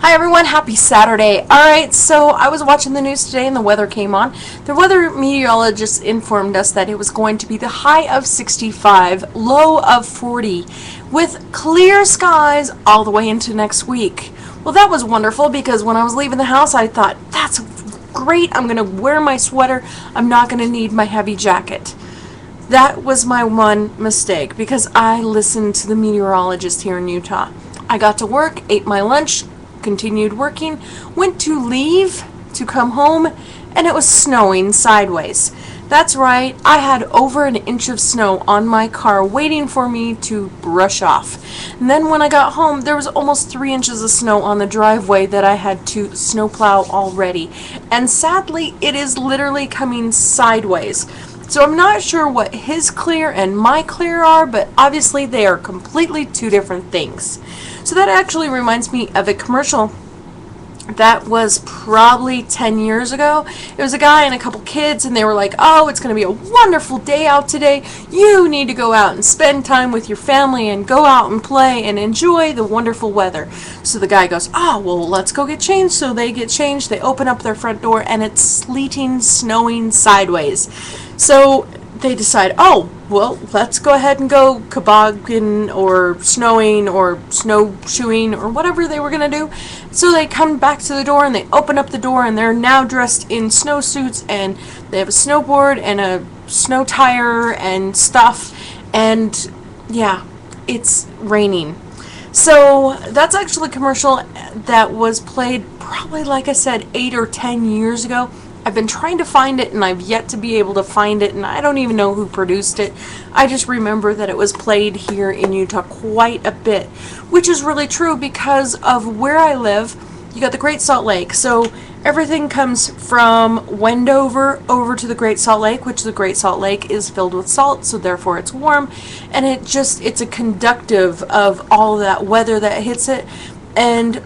Hi everyone, happy Saturday. Alright, so I was watching the news today and the weather came on. The weather meteorologist informed us that it was going to be the high of 65, low of 40, with clear skies all the way into next week. Well, that was wonderful because when I was leaving the house, I thought, that's great, I'm going to wear my sweater, I'm not going to need my heavy jacket. That was my one mistake because I listened to the meteorologist here in Utah. I got to work, ate my lunch, continued working, went to leave to come home, and it was snowing sideways. That's right, I had over an inch of snow on my car waiting for me to brush off. And then when I got home, there was almost 3 inches of snow on the driveway that I had to snowplow already. And sadly, it is literally coming sideways. So I'm not sure what his clear and my clear are, but obviously they are completely two different things. So that actually reminds me of a commercial that was probably 10 years ago. It was a guy and a couple kids, and they were like, oh, it's going to be a wonderful day out today. You need to go out and spend time with your family and go out and play and enjoy the wonderful weather. So the guy goes, oh, well, let's go get changed. So they get changed. They open up their front door, and it's sleeting, snowing sideways. So they decide, oh, well, let's go ahead and go toboggan or snowing or snowshoeing or whatever they were going to do. So they come back to the door and they open up the door and they're now dressed in snowsuits and they have a snowboard and a snow tire and stuff. And yeah, it's raining. So that's actually a commercial that was played probably, like I said, 8 or 10 years ago. I've been trying to find it and I've yet to be able to find it, and I don't even know who produced it. I just remember that it was played here in Utah quite a bit, which is really true because of where I live. You got the Great Salt Lake, so everything comes from Wendover over to the Great Salt Lake, which the Great Salt Lake is filled with salt, so therefore it's warm, and it's a conductive of all that weather that hits it. And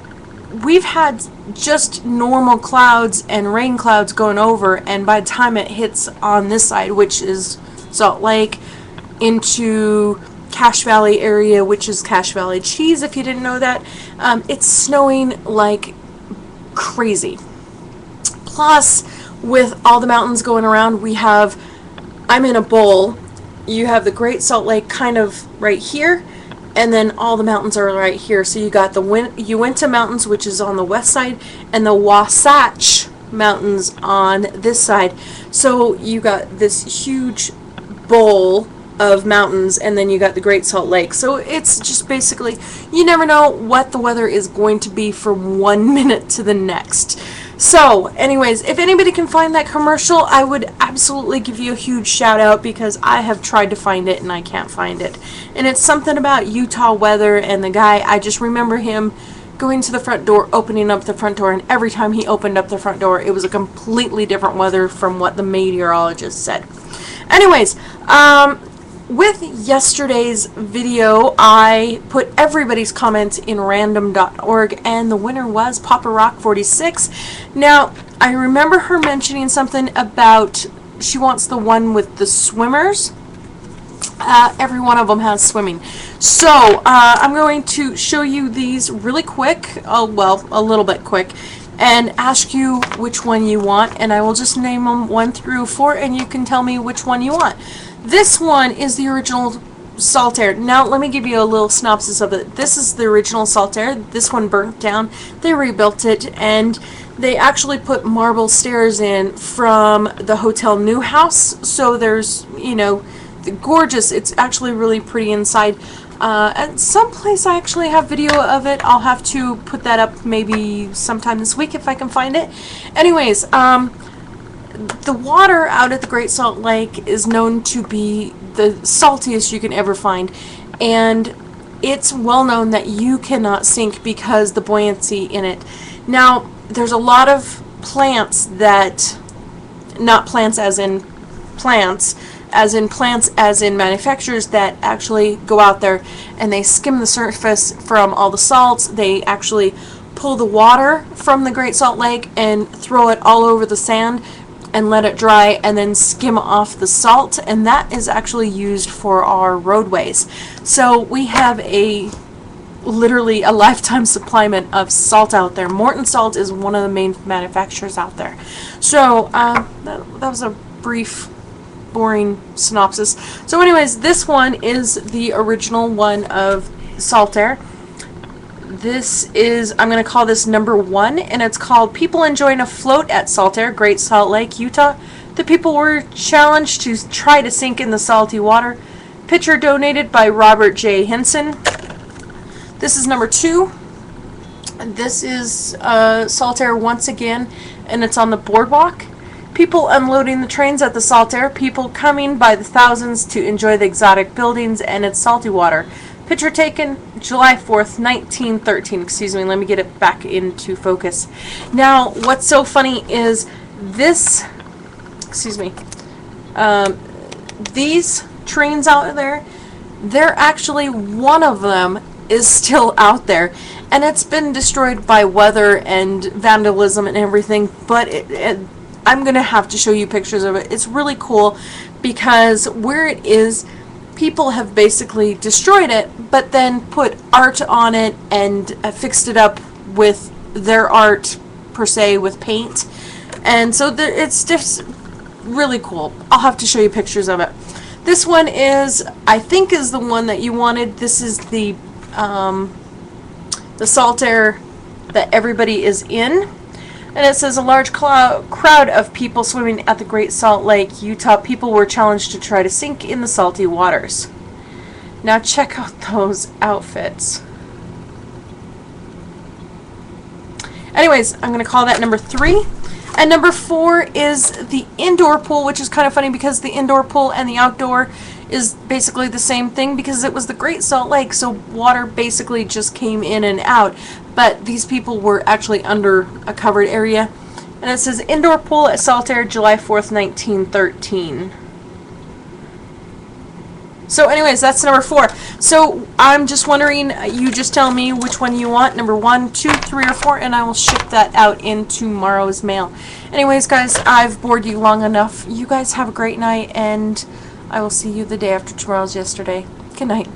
we've had just normal clouds and rain clouds going over, and by the time it hits on this side, which is Salt Lake, into Cache Valley area, which is Cache Valley cheese, if you didn't know that, it's snowing like crazy. Plus, with all the mountains going around, I'm in a bowl. You have the Great Salt Lake kind of right here, and then all the mountains are right here. So you got the Uinta Mountains, which is on the west side, and the Wasatch Mountains on this side. So you got this huge bowl of mountains, and then you got the Great Salt Lake. So it's just basically, you never know what the weather is going to be from 1 minute to the next. So anyways, if anybody can find that commercial, I would absolutely give you a huge shout out because I have tried to find it and I can't find it. And it's something about Utah weather, and the guy, I just remember him going to the front door, opening up the front door, and every time he opened up the front door, it was a completely different weather from what the meteorologist said. Anyways, with yesterday's video, I put everybody's comments in random.org, and the winner was Papa Rock 46. Now, I remember her mentioning something about she wants the one with the swimmers. Every one of them has swimming. So, I'm going to show you these really quick, a little bit quick, and ask you which one you want, and I will just name them 1 through 4, and you can tell me which one you want. This one is the original SaltAir. Now, let me give you a little synopsis of it. This is the original SaltAir. This one burnt down. They rebuilt it, and they actually put marble stairs in from the Hotel New House. So there's, gorgeous. It's actually really pretty inside. At some place I actually have video of it. I'll have to put that up maybe sometime this week if I can find it. Anyways, the water out at the Great Salt Lake is known to be the saltiest you can ever find, and it's well known that you cannot sink because the buoyancy in it. Now, there's a lot of plants that, not plants as in plants, as in manufacturers that actually go out there and they skim the surface from all the salts. They actually pull the water from the Great Salt Lake and throw it all over the sand and let it dry and then skim off the salt, and that is actually used for our roadways. So we have a literally a lifetime supply of salt out there. Morton Salt is one of the main manufacturers out there. So that was a brief, boring synopsis. So anyways, this one is the original one of SaltAir. This is, I'm going to call this number 1, and it's called People Enjoying a Float at SaltAir, Great Salt Lake, Utah. The people were challenged to try to sink in the salty water. Picture donated by Robert J. Henson. This is number 2. This is SaltAir once again, and it's on the boardwalk. People unloading the trains at the SaltAir. People coming by the thousands to enjoy the exotic buildings and its salty water. Picture taken July 4th, 1913. Excuse me, let me get it back into focus. Now, what's so funny is this, these trains out there, they're actually, one of them is still out there. And it's been destroyed by weather and vandalism and everything, but I'm going to have to show you pictures of it. It's really cool because where it is, people have basically destroyed it, but then put art on it and fixed it up with their art, per se, with paint. And so it's just really cool. I'll have to show you pictures of it. This one is, I think, is the one that you wanted. This is the SaltAir that everybody is in. And it says a large crowd of people swimming at the Great Salt Lake, Utah. People were challenged to try to sink in the salty waters. Now check out those outfits. Anyways, I'm going to call that number 3. And number 4 is the indoor pool, which is kind of funny because the indoor pool and the outdoor is basically the same thing because it was the Great Salt Lake, so water basically just came in and out. But these people were actually under a covered area. And it says indoor pool at SaltAir, July 4th, 1913. So anyways, that's number 4. So I'm just wondering, you just tell me which one you want, number 1, 2, 3, or 4, and I will ship that out in tomorrow's mail. Anyways, guys, I've bored you long enough. You guys have a great night, and I will see you the day after tomorrow's yesterday. Good night.